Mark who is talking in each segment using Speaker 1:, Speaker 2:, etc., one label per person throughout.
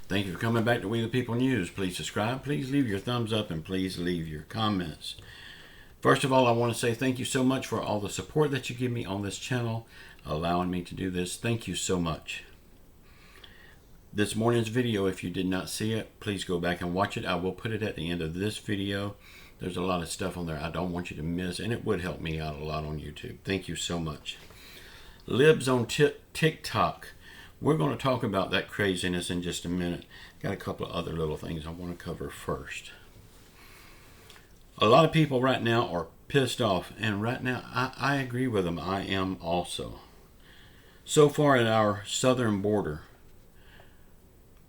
Speaker 1: Thank you for coming back to We the People News. Please subscribe, please leave your thumbs up, and please leave your comments. First of all, I want to say thank you so much for all the support that you give me on this channel, allowing me to do this. Thank you so much. This morning's video, if you did not see it, please go back and watch it. I will put it at the end of this video. There's a lot of stuff on there I don't want you to miss, and it would help me out a lot on YouTube. Thank you so much. Libs on TIC TOK. We're going to talk about that craziness in just a minute. Got a couple of other little things I want to cover first. A lot of people right now are pissed off, and right now I agree with them. I am also. So far at our southern border,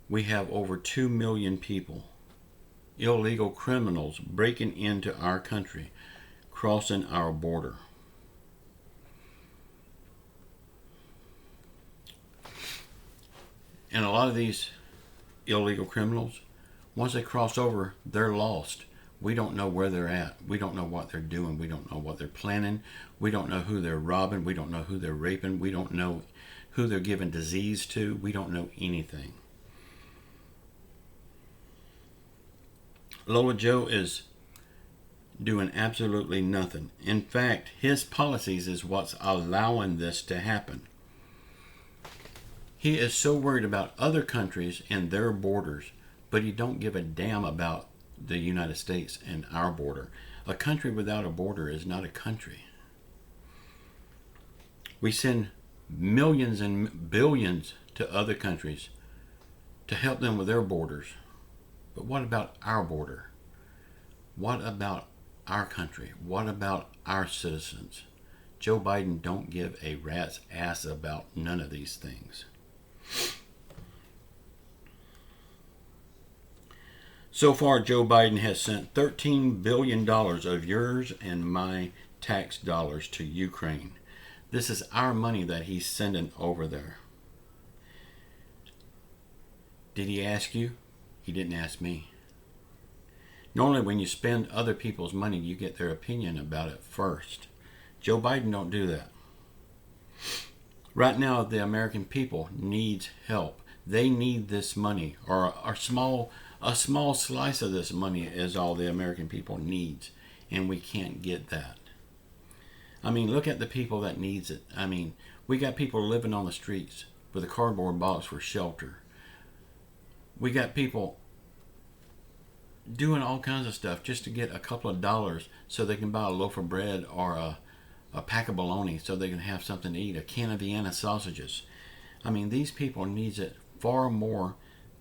Speaker 1: we have over 2 million people, illegal criminals, breaking into our country, crossing our border. And a lot of these illegal criminals, once they cross over, they're lost. We don't know where they're at. We don't know what they're doing. We don't know what they're planning. We don't know who they're robbing. We don't know who they're raping. We don't know who they're giving disease to. We don't know anything. Lola Joe is doing absolutely nothing. In fact, his policies is what's allowing this to happen. He is so worried about other countries and their borders, but he don't give a damn about the United States and our border. A country without a border is not a country. We send millions and billions to other countries to help them with their borders. But what about our border? What about our country? What about our citizens? Joe Biden don't give a rat's ass about none of these things. So far, Joe Biden has sent $13 billion of yours and my tax dollars to Ukraine. This is our money that he's sending over there. Did he ask you? He didn't ask me. Normally when you spend other people's money, you get their opinion about it first. Joe Biden don't do that. Right now, the American people needs help. They need this money, or a small slice of this money is all the American people needs, and we can't get that. I mean, look at the people that needs it. I mean, we got people living on the streets with a cardboard box for shelter. We got people doing all kinds of stuff just to get a couple of dollars so they can buy a loaf of bread or a pack of bologna so they can have something to eat, a can of Vienna sausages. I mean, these people needs it far more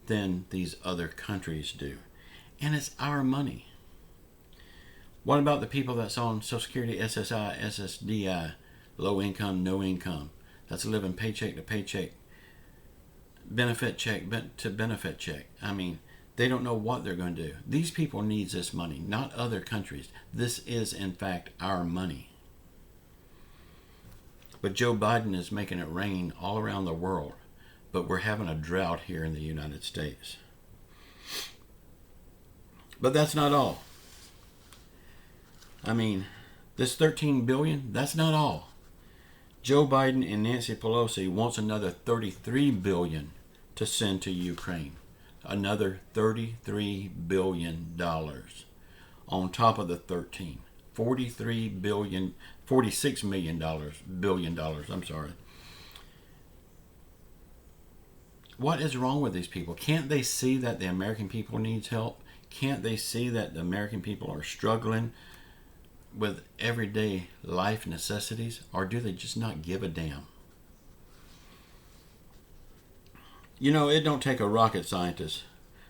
Speaker 1: than these other countries do. And it's our money. What about the people that's on Social Security, SSI, SSDI, low income, no income, that's living paycheck to paycheck, benefit check to benefit check? I mean, they don't know what they're going to do. These people needs this money, not other countries. This is, in fact, our money. But Joe Biden is making it rain all around the world. But we're having a drought here in the United States. But that's not all. I mean, this $13 billion, that's not all. Joe Biden and Nancy Pelosi wants another $33 billion to send to Ukraine. Another $33 billion on top of the 13. $46 billion, I'm sorry. What is wrong with these people? Can't they see that the American people needs help? Can't they see that the American people are struggling with everyday life necessities? Or do they just not give a damn? You know, it don't take a rocket scientist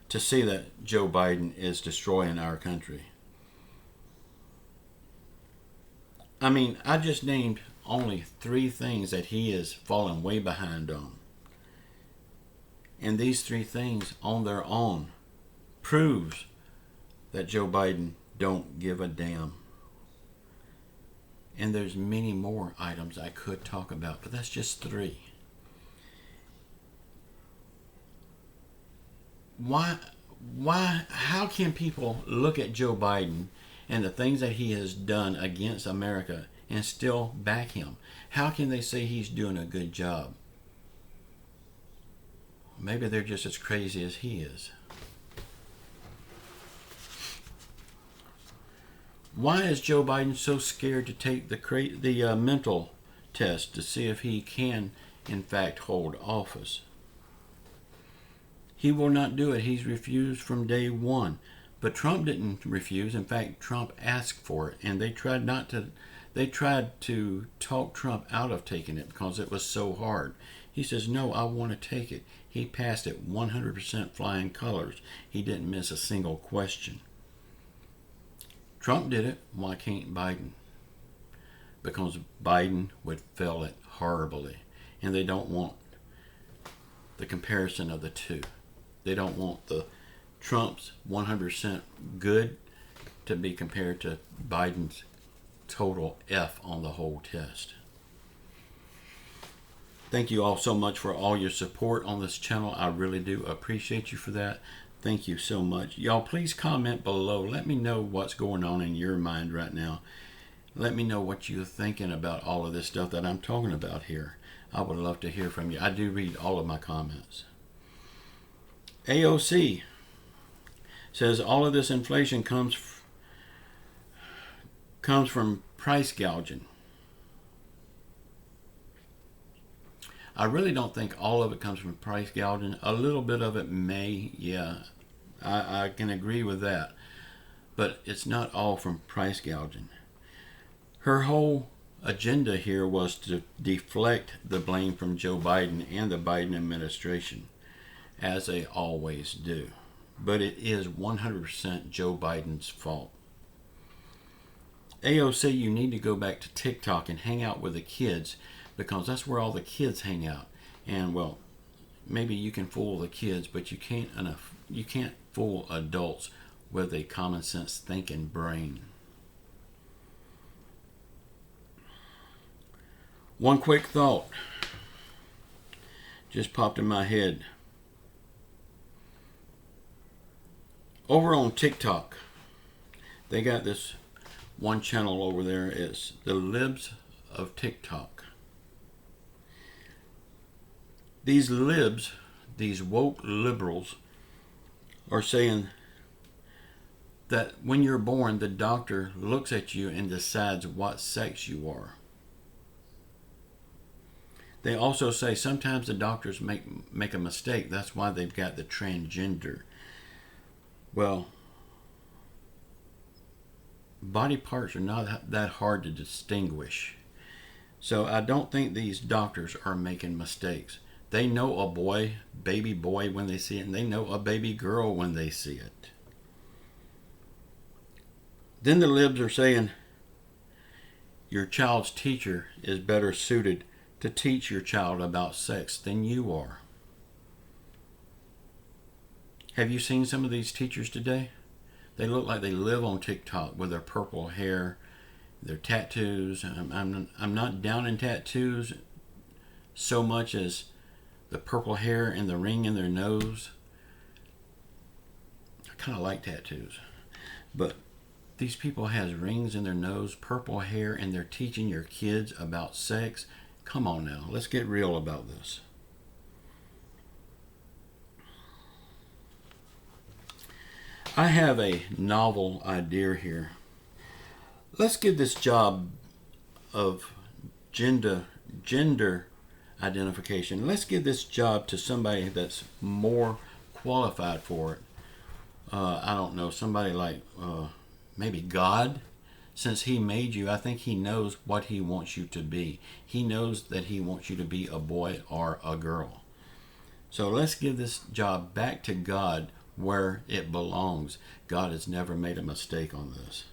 Speaker 1: to see that Joe Biden is destroying our country. I mean, I just named only 3 things that he is falling way behind on. And these 3 things on their own proves that Joe Biden don't give a damn. And there's many more items I could talk about, but that's just 3. How can people look at Joe Biden and the things that he has done against America and still back him? How can they say he's doing a good job? maybe they're just as crazy as he is. Why is Joe Biden so scared to take the mental test to see if he can, in fact, hold office? He will not do it. He's refused from day one. But Trump didn't refuse. In fact, Trump asked for it, and they tried to talk Trump out of taking it because it was so hard. He says, "No, I want to take it." He passed it 100% flying colors. He didn't miss a single question. Trump did it. Why can't Biden? Because Biden would fail it horribly, and they don't want the comparison of the two. They don't want the Trump's 100% good to be compared to Biden's total F on the whole test. Thank you all so much for all your support on this channel. I really do appreciate you for that. Thank you so much. Y'all, please comment below. Let me know what's going on in your mind right now. Let me know what you're thinking about all of this stuff that I'm talking about here. I would love to hear from you. I do read all of my comments. AOC says all of this inflation comes from price gouging. I really don't think all of it comes from price gouging. A little bit of it may, yeah, I can agree with that. But it's not all from price gouging. Her whole agenda here was to deflect the blame from Joe Biden and the Biden administration, as they always do. But it is 100% Joe Biden's fault. AOC, you need to go back to TikTok and hang out with the kids, because that's where all the kids hang out. And well, maybe you can fool the kids, but you can't fool adults with a common sense thinking brain. One quick thought just popped in my head. Over on TikTok, they got this one channel over there. It's the Libs of TikTok. These libs, these woke liberals, are saying that when you're born, the doctor looks at you and decides what sex you are. They also say sometimes the doctors make a mistake. That's why they've got the transgender. Well, body parts are not that hard to distinguish. So I don't think these doctors are making mistakes. They know a boy, baby boy, when they see it, and they know a baby girl when they see it. Then the libs are saying your child's teacher is better suited to teach your child about sex than you are. Have you seen some of these teachers today? They look like they live on TikTok with their purple hair, their tattoos. I'm not down in tattoos so much as the purple hair and the ring in their nose. I kind of like tattoos. But these people has rings in their nose, purple hair, and they're teaching your kids about sex. Come on now, let's get real about this. I have a novel idea here. Let's give this job of gender identification. Let's give this job to somebody that's more qualified for it. I don't know, somebody like maybe God. Since he made you, I think he knows what he wants you to be. He knows that he wants you to be a boy or a girl. So let's give this job back to God where it belongs. God has never made a mistake on this.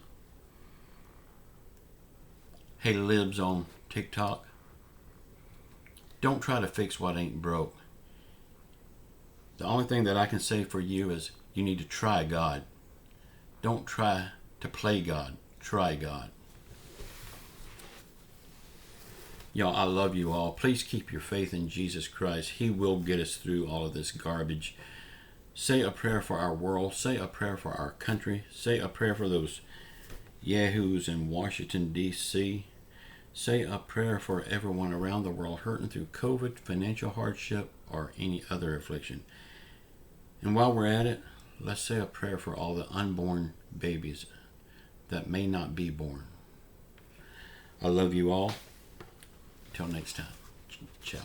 Speaker 1: Hey, libs on TikTok, don't try to fix what ain't broke. The only thing that I can say for you is you need to try God. Don't try to play God. Try God. Y'all, I love you all. Please keep your faith in Jesus Christ. He will get us through all of this garbage. Say a prayer for our world. Say a prayer for our country. Say a prayer for those yahoos in Washington, D.C. Say a prayer for everyone around the world hurting through COVID, financial hardship, or any other affliction. And while we're at it, let's say a prayer for all the unborn babies that may not be born. I love you all. Till next time. Ciao.